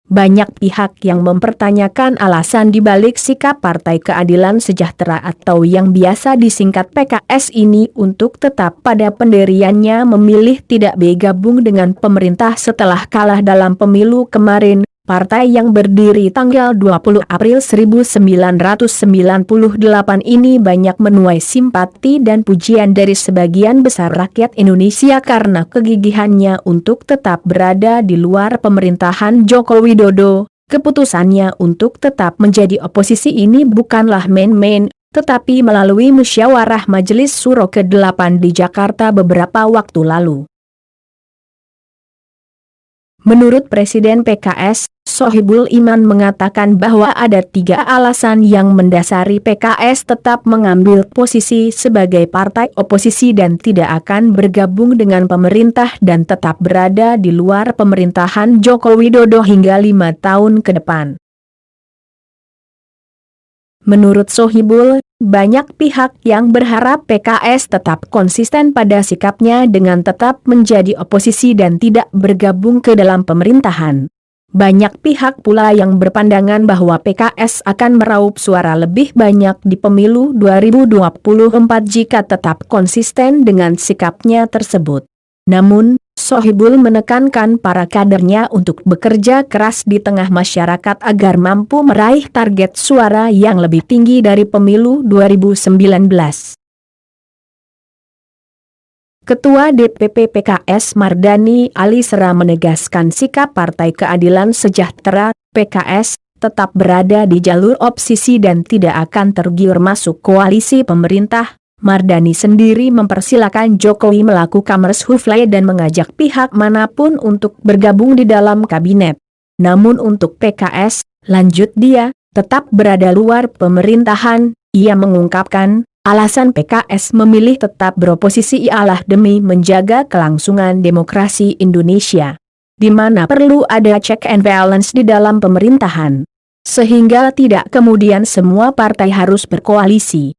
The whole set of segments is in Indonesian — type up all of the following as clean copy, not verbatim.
Banyak pihak yang mempertanyakan alasan dibalik sikap Partai Keadilan Sejahtera atau yang biasa disingkat PKS ini untuk tetap pada pendiriannya memilih tidak bergabung dengan pemerintah setelah kalah dalam pemilu kemarin. Partai yang berdiri tanggal 20 April 1998 ini banyak menuai simpati dan pujian dari sebagian besar rakyat Indonesia karena kegigihannya untuk tetap berada di luar pemerintahan Joko Widodo. Keputusannya untuk tetap menjadi oposisi ini bukanlah main-main, tetapi melalui musyawarah Majelis Syuro ke-8 di Jakarta beberapa waktu lalu. Menurut Presiden PKS, Sohibul Iman mengatakan bahwa ada 3 alasan yang mendasari PKS tetap mengambil posisi sebagai partai oposisi dan tidak akan bergabung dengan pemerintah dan tetap berada di luar pemerintahan Joko Widodo hingga 5 tahun ke depan. Menurut Sohibul, banyak pihak yang berharap PKS tetap konsisten pada sikapnya dengan tetap menjadi oposisi dan tidak bergabung ke dalam pemerintahan. Banyak pihak pula yang berpandangan bahwa PKS akan meraup suara lebih banyak di pemilu 2024 jika tetap konsisten dengan sikapnya tersebut. Namun, Sohibul menekankan para kadernya untuk bekerja keras di tengah masyarakat agar mampu meraih target suara yang lebih tinggi dari pemilu 2019. Ketua DPP PKS Mardani Alisera menegaskan sikap Partai Keadilan Sejahtera, PKS, tetap berada di jalur oposisi dan tidak akan tergiur masuk koalisi pemerintah. Mardani sendiri mempersilakan Jokowi melakukan reshuffle dan mengajak pihak manapun untuk bergabung di dalam kabinet. Namun untuk PKS, lanjut dia, tetap berada luar pemerintahan. Ia mengungkapkan, alasan PKS memilih tetap beroposisi ialah demi menjaga kelangsungan demokrasi Indonesia, di mana perlu ada check and balance di dalam pemerintahan, sehingga tidak kemudian semua partai harus berkoalisi.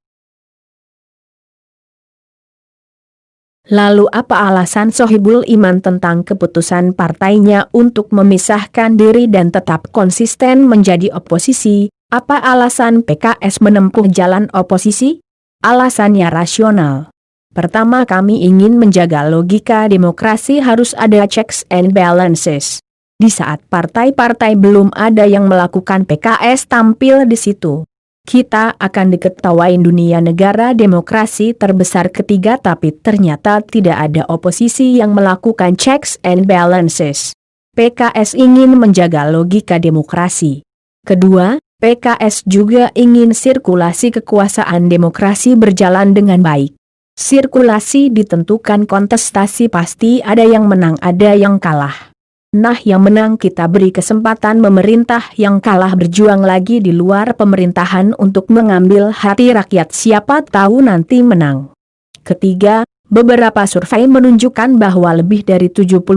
Lalu apa alasan Sohibul Iman tentang keputusan partainya untuk memisahkan diri dan tetap konsisten menjadi oposisi? Apa alasan PKS menempuh jalan oposisi? Alasannya rasional. Pertama, kami ingin menjaga logika demokrasi, harus ada checks and balances. Di saat partai-partai belum ada yang melakukan, PKS tampil di situ. Kita akan diketawain dunia negara demokrasi terbesar ketiga, tapi ternyata tidak ada oposisi yang melakukan checks and balances. PKS ingin menjaga logika demokrasi. Kedua, PKS juga ingin sirkulasi kekuasaan demokrasi berjalan dengan baik. Sirkulasi ditentukan kontestasi, pasti ada yang menang ada yang kalah. Nah, yang menang kita beri kesempatan, memerintah yang kalah berjuang lagi di luar pemerintahan untuk mengambil hati rakyat, siapa tahu nanti menang. Ketiga, beberapa survei menunjukkan bahwa lebih dari 70%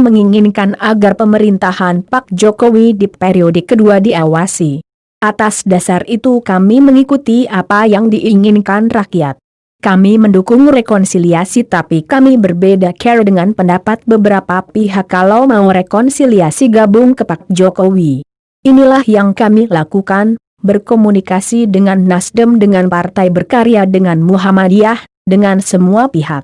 menginginkan agar pemerintahan Pak Jokowi di periode kedua diawasi. Atas dasar itu kami mengikuti apa yang diinginkan rakyat. Kami mendukung rekonsiliasi, tapi kami berbeda care dengan pendapat beberapa pihak kalau mau rekonsiliasi gabung ke Pak Jokowi. Inilah yang kami lakukan, berkomunikasi dengan Nasdem, dengan Partai Berkarya, dengan Muhammadiyah, dengan semua pihak.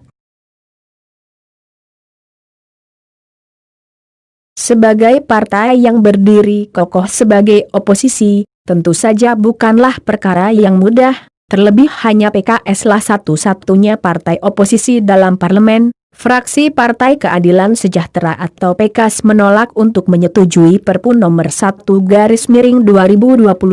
Sebagai partai yang berdiri kokoh sebagai oposisi, tentu saja bukanlah perkara yang mudah. Terlebih hanya PKS-lah satu-satunya partai oposisi dalam parlemen. Fraksi Partai Keadilan Sejahtera atau PKS menolak untuk menyetujui Perpu nomor 1/2020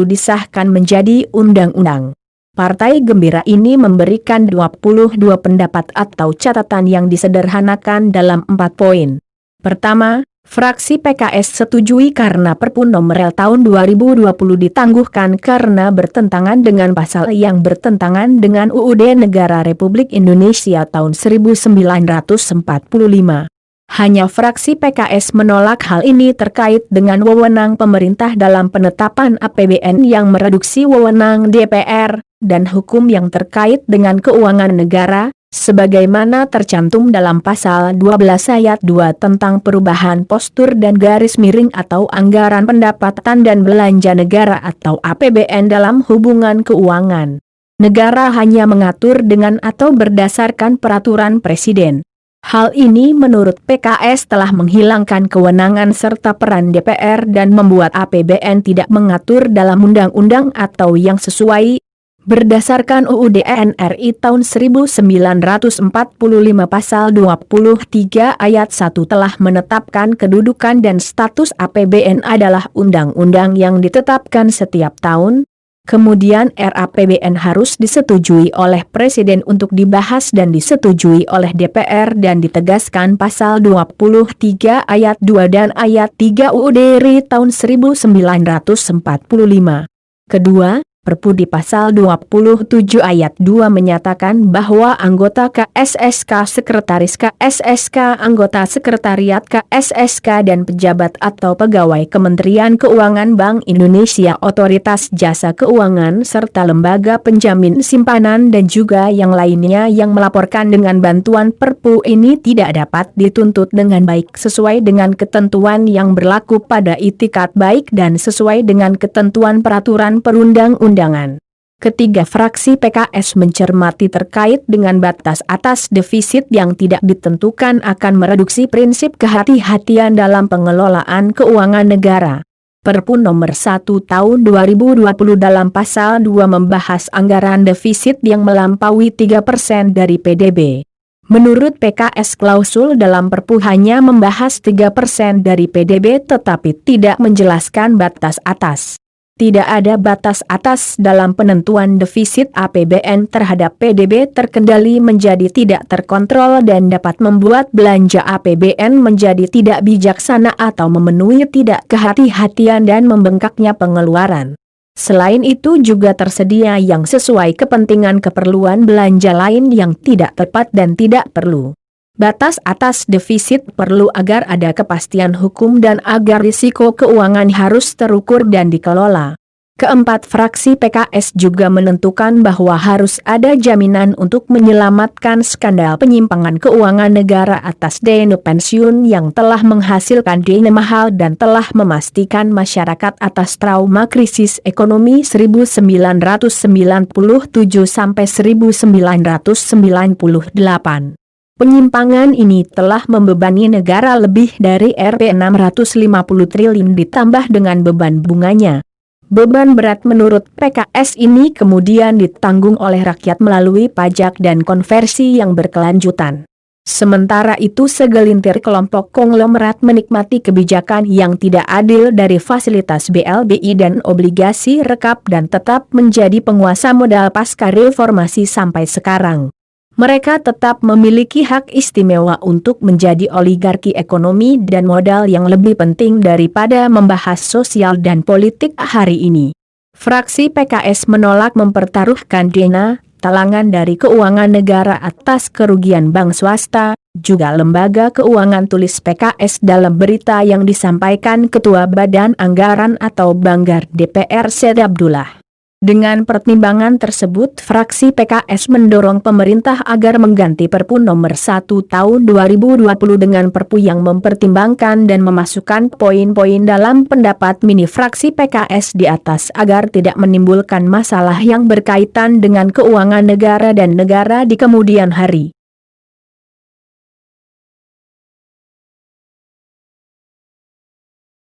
disahkan menjadi undang-undang. Partai Gembira ini memberikan 22 pendapat atau catatan yang disederhanakan dalam 4 poin. Pertama, fraksi PKS setujui karena Perpu nomor tahun 2020 ditangguhkan karena bertentangan dengan pasal yang bertentangan dengan UUD Negara Republik Indonesia tahun 1945. Hanya fraksi PKS menolak hal ini terkait dengan wewenang pemerintah dalam penetapan APBN yang mereduksi wewenang DPR, dan hukum yang terkait dengan keuangan negara. Sebagaimana tercantum dalam pasal 12 ayat 2 tentang perubahan postur dan garis miring atau anggaran pendapatan dan belanja negara atau APBN dalam hubungan keuangan. Negara hanya mengatur dengan atau berdasarkan peraturan presiden. Hal ini menurut PKS telah menghilangkan kewenangan serta peran DPR dan membuat APBN tidak mengatur dalam undang-undang atau yang sesuai. Berdasarkan UUD NRI tahun 1945 pasal 23 ayat 1 telah menetapkan kedudukan dan status APBN adalah undang-undang yang ditetapkan setiap tahun. Kemudian RAPBN harus disetujui oleh Presiden untuk dibahas dan disetujui oleh DPR dan ditegaskan pasal 23 ayat 2 dan ayat 3 UUD RI tahun 1945. Kedua, Perpu di pasal 27 ayat 2 menyatakan bahwa anggota KSSK, sekretaris KSSK, anggota sekretariat KSSK dan pejabat atau pegawai Kementerian Keuangan Bank Indonesia, Otoritas Jasa Keuangan serta lembaga penjamin simpanan dan juga yang lainnya yang melaporkan dengan bantuan Perpu ini tidak dapat dituntut dengan baik sesuai dengan ketentuan yang berlaku pada itikat baik dan sesuai dengan ketentuan peraturan perundang-undangan. Ketiga, fraksi PKS mencermati terkait dengan batas atas defisit yang tidak ditentukan akan mereduksi prinsip kehati-hatian dalam pengelolaan keuangan negara. Perpu nomor 1 tahun 2020 dalam pasal 2 membahas anggaran defisit yang melampaui 3% dari PDB. Menurut PKS, klausul dalam Perpu hanya membahas 3% dari PDB tetapi tidak menjelaskan batas atas. Tidak ada batas atas dalam penentuan defisit APBN terhadap PDB, terkendali menjadi tidak terkontrol dan dapat membuat belanja APBN menjadi tidak bijaksana atau memenuhi tidak kehati-hatian dan membengkaknya pengeluaran. Selain itu juga tersedia yang sesuai kepentingan keperluan belanja lain yang tidak tepat dan tidak perlu. Batas atas defisit perlu agar ada kepastian hukum dan agar risiko keuangan harus terukur dan dikelola. Keempat, fraksi PKS juga menentukan bahwa harus ada jaminan untuk menyelamatkan skandal penyimpangan keuangan negara atas dana pensiun yang telah menghasilkan dana mahal dan telah memastikan masyarakat atas trauma krisis ekonomi 1997 sampai 1998. Penyimpangan ini telah membebani negara lebih dari Rp650 triliun ditambah dengan beban bunganya. Beban berat menurut PKS ini kemudian ditanggung oleh rakyat melalui pajak dan konversi yang berkelanjutan. Sementara itu segelintir kelompok konglomerat menikmati kebijakan yang tidak adil dari fasilitas BLBI dan obligasi rekap dan tetap menjadi penguasa modal pasca reformasi sampai sekarang. Mereka tetap memiliki hak istimewa untuk menjadi oligarki ekonomi dan modal yang lebih penting daripada membahas sosial dan politik hari ini. Fraksi PKS menolak mempertaruhkan dana talangan dari keuangan negara atas kerugian bank swasta, juga lembaga keuangan, tulis PKS dalam berita yang disampaikan Ketua Badan Anggaran atau Banggar DPR Said Abdullah. Dengan pertimbangan tersebut, fraksi PKS mendorong pemerintah agar mengganti Perpu nomor 1 tahun 2020 dengan Perpu yang mempertimbangkan dan memasukkan poin-poin dalam pendapat mini fraksi PKS di atas agar tidak menimbulkan masalah yang berkaitan dengan keuangan negara dan negara di kemudian hari.